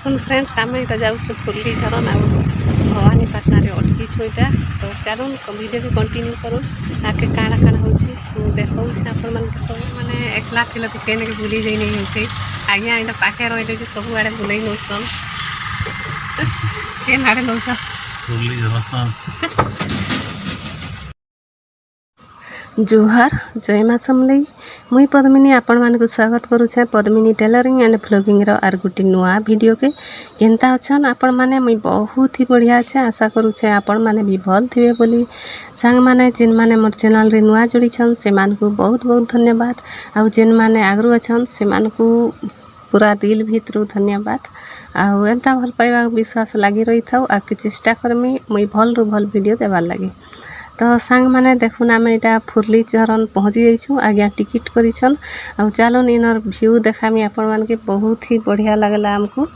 देखुन फ्रेंड्स आम यहाँ जाऊँ फुल्ली झरन आ भवानीपाटना अटकी छुईटा तो चलून वीडियो को कंटिन्यू करूँ आगे काଣା काଣା हो देखा आपण मानक सब मैंने एकला थिल तो कहीं बुले जाई नहीं होते आज्ञा यहाँ पाखे रही सब आड़े बुले नौन के आड़े नौच जोहार जय माँ समलई मुई पद्मिनी आपण मानक स्वागत करुचे पद्मिनी टेलरिंग एंड फ्लॉगिंग रो आर गोटे नुआ वीडियो के केनता अछन आपण माने मुई बहुत ही बढ़िया अच्छे आशा करुचे आपण माने भी भल थिबे बोली सांग माने जिन माने मोर चैनल रे नुआ जोड़ी छन से मानकु बहुत बहुत धन्यवाद आउ जिन माने आगरु अछन से मानकु पूरा दिल भितरु धन्यवाद आउ एंता भल पाइबा विश्वास लागी रही था आके चेष्टा करमी मुई भल रु भल वीडियो देवार लगी तो सांग माने देखुन आम यहाँ फुर्ली झरन पहुँची जाइछू आज्ञा टिकट करिछन आउ चलन इनर व्यू देखामी आपण मान के बहुत ही बढ़िया लगला आमको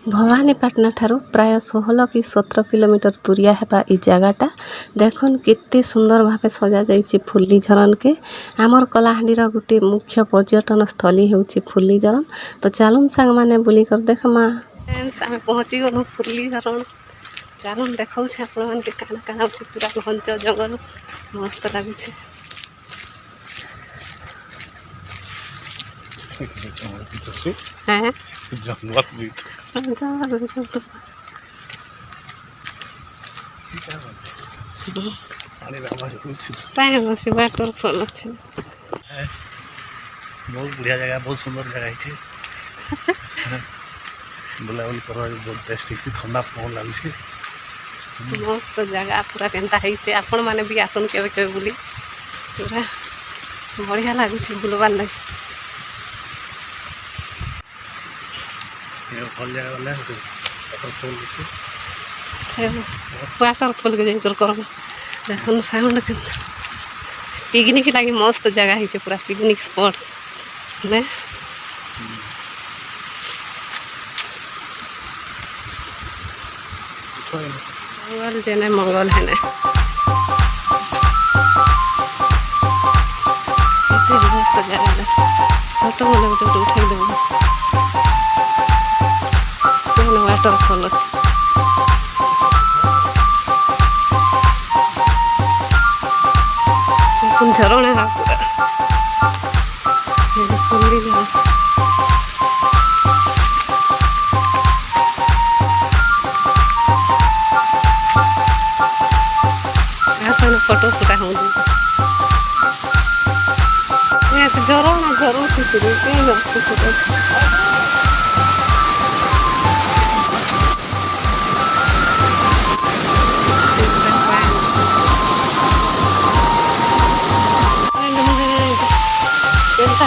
भवानीपाटना ठारू प्राय 16 कि 17 किलोमीटर दूरिया हेबा ई जगहटा देखुन केते सुंदर भावे सजा जाइछि फुल्ली झरन के आमर कलाहांडीर गोटे मुख्य पर्यटन स्थली होछि फुल्ली झरन तो चलून सांग माने बुली कर देखमा फ्रेंड्स आम पहुँची गलु फुल्ली झरन चलून देखा आपण मानके काना काना होछि पूरा घंच जंगल मस्त लगुछि वाटरफॉल अच्छे बहुत बढ़िया जगह बहुत सुंदर जगह है बुलाबुली करवा बहुत बेस्ट है ठंडा पवन लगुच मस्त जगह पूरा केनता है आपण माने भी आसन केवे केवे बुली पूरा बढ़िया लगुच बुलवार लगे भल जगह गले वाटरफॉल के जाकर कर देखुन साउंड के पिकनिक लगी मस्त जगह है पूरा पिकनिक स्पॉट्स में मंगल जेने मंगल है मस्त जगह फोटो मैंने गोटे उठाई देव वाटरफॉल अच्छे झरणा पूरा फुल्ली फोटो फुटा हूँ झरणा झरू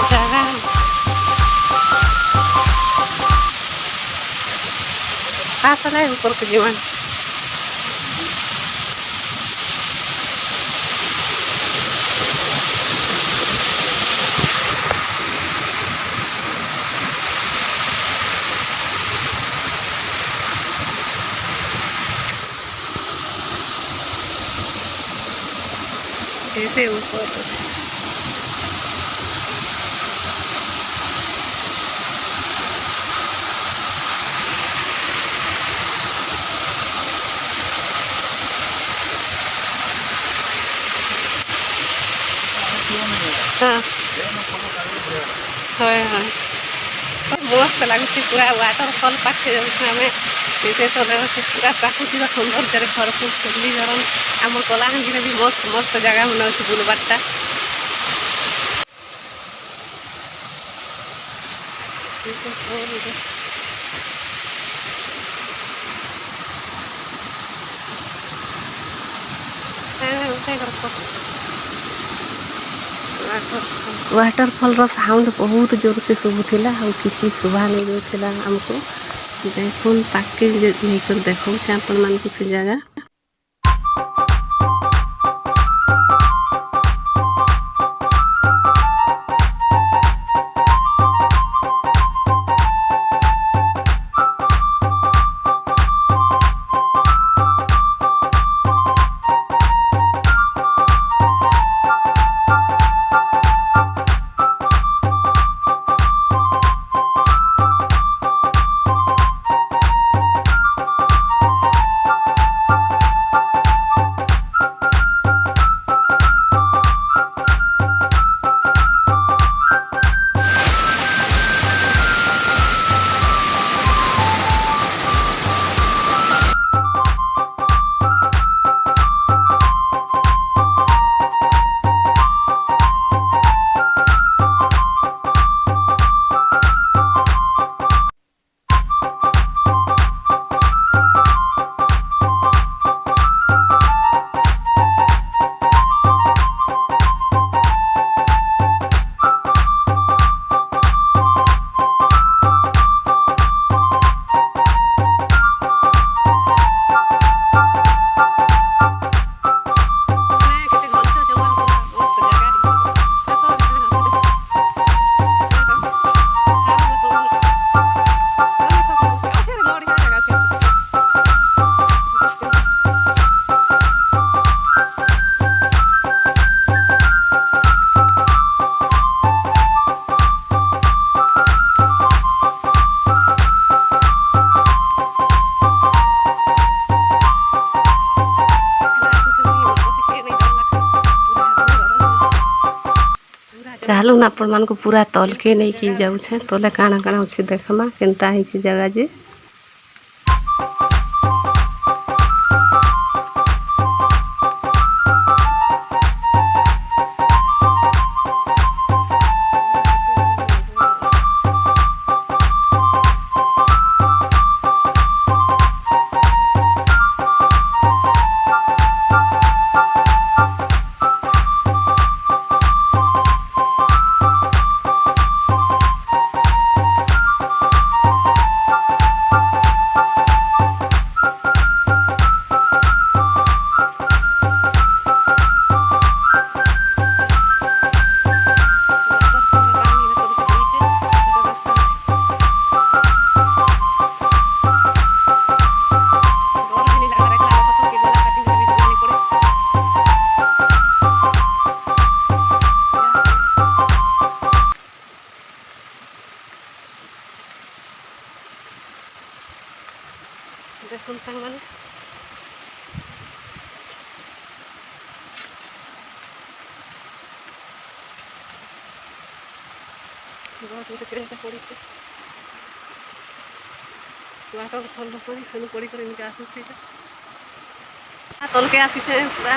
जगह आसला ऊपर के जीवन ऐसे ऊपर हाँ हाँ हाँ मस्त लगुच पूरा वाटरफॉल पाखे जामें पूरा प्राकृतिक सौंदर्य भरपूर फुल्ली झरन आम कलाहांडी भी मस्त मस्त जगह मन अच्छे बुलबारटा वाटरफॉल रो साउंड बहुत जोर से शुभुला आ किसी शुभा नहीं दूसरा आमको देखुन पाके लेकर देखा आपण मान से जगह आपण मान को पूरा तलके नहीं की जाऊँ तले काଣା काଣା अच्छे देखमा केनता ही जगह जे देखुन सांग माने गछ गुटे केनता पड़ी छे वाटर फॉल पड़ी फेनु पड़ी कर इनके आसु छे तल के आसी छे पूरा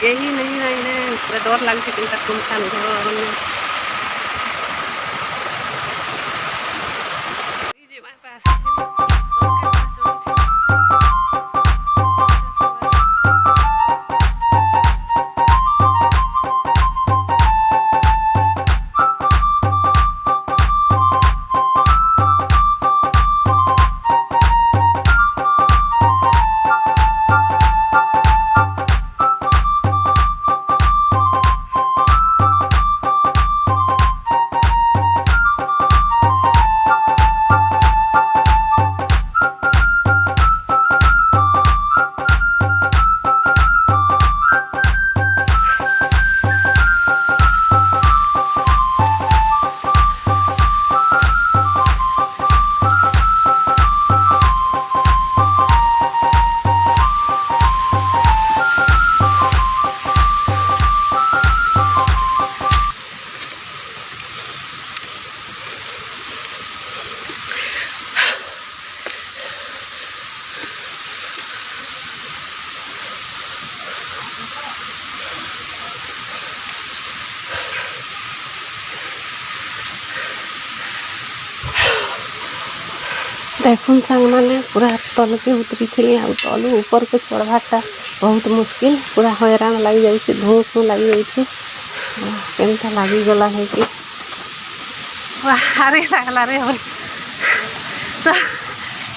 यही नहीं ना इने पूरा डर लाग छे केनता सुनसान घर अरण्य ई जे माय पास तल के पास चढ़ी थी देखुन सांग माने पूरा तल के उतरी थी आ तलू ऊपर के चढ़वाटा बहुत मुश्किल पूरा हैरान लग जाए धूँ धूँ लग जाए केनता लगी गला है कि अरे लगला रे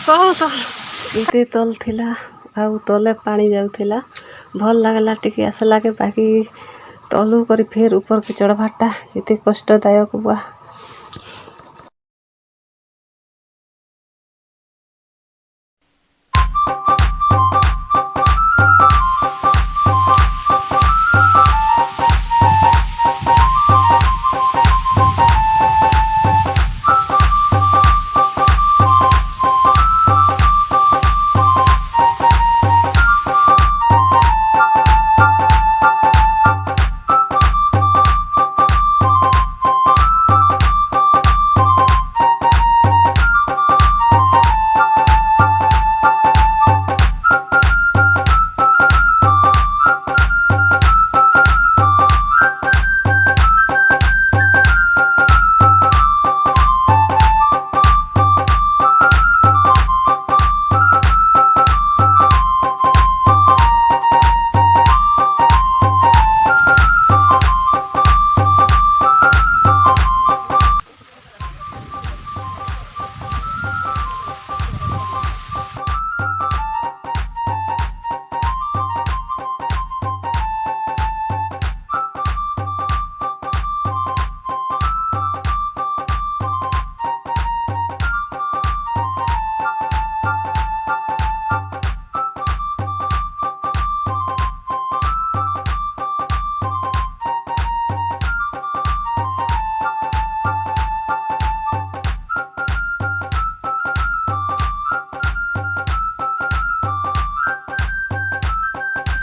कहू तो एते तल थिला आउ तले पानी जाउथिला भल लागला टिके आसला के बाकी तलू करी फेर ऊपर के चढ़वाटा एते कष्टदायक बा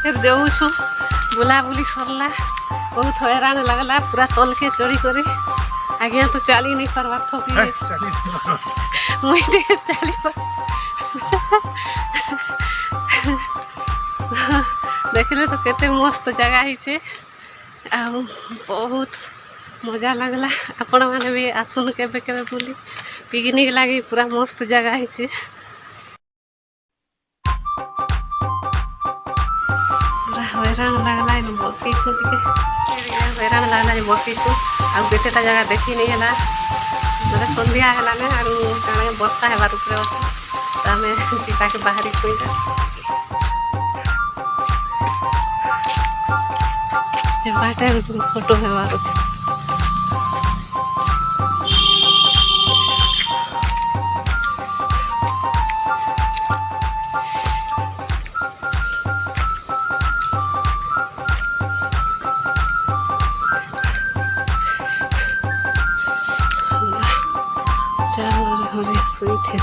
फिर जाऊँ बुलाबुली सरला बहुत हैरान लगला पूरा तल के चढ़ी करे आज्ञा तो चली नहीं पार्बार थकी मुई चली देखले तो केते मस्त जगह है बहुत मजा लगला। आपण मैंने भी आसुन केबे केबे बुली पिकनिक लगी पूरा मस्त जगह है। हैरान लगला बसी हैरान लगला बसी आतेटा जगह देखी नहीं है मतलब सन्ध्या है आर बसा है ऊपर अच्छे तो आम जीवा के बाहरी छुईटा बाटे फोटो हेबार अच्छे। चारों हरे सुई थे।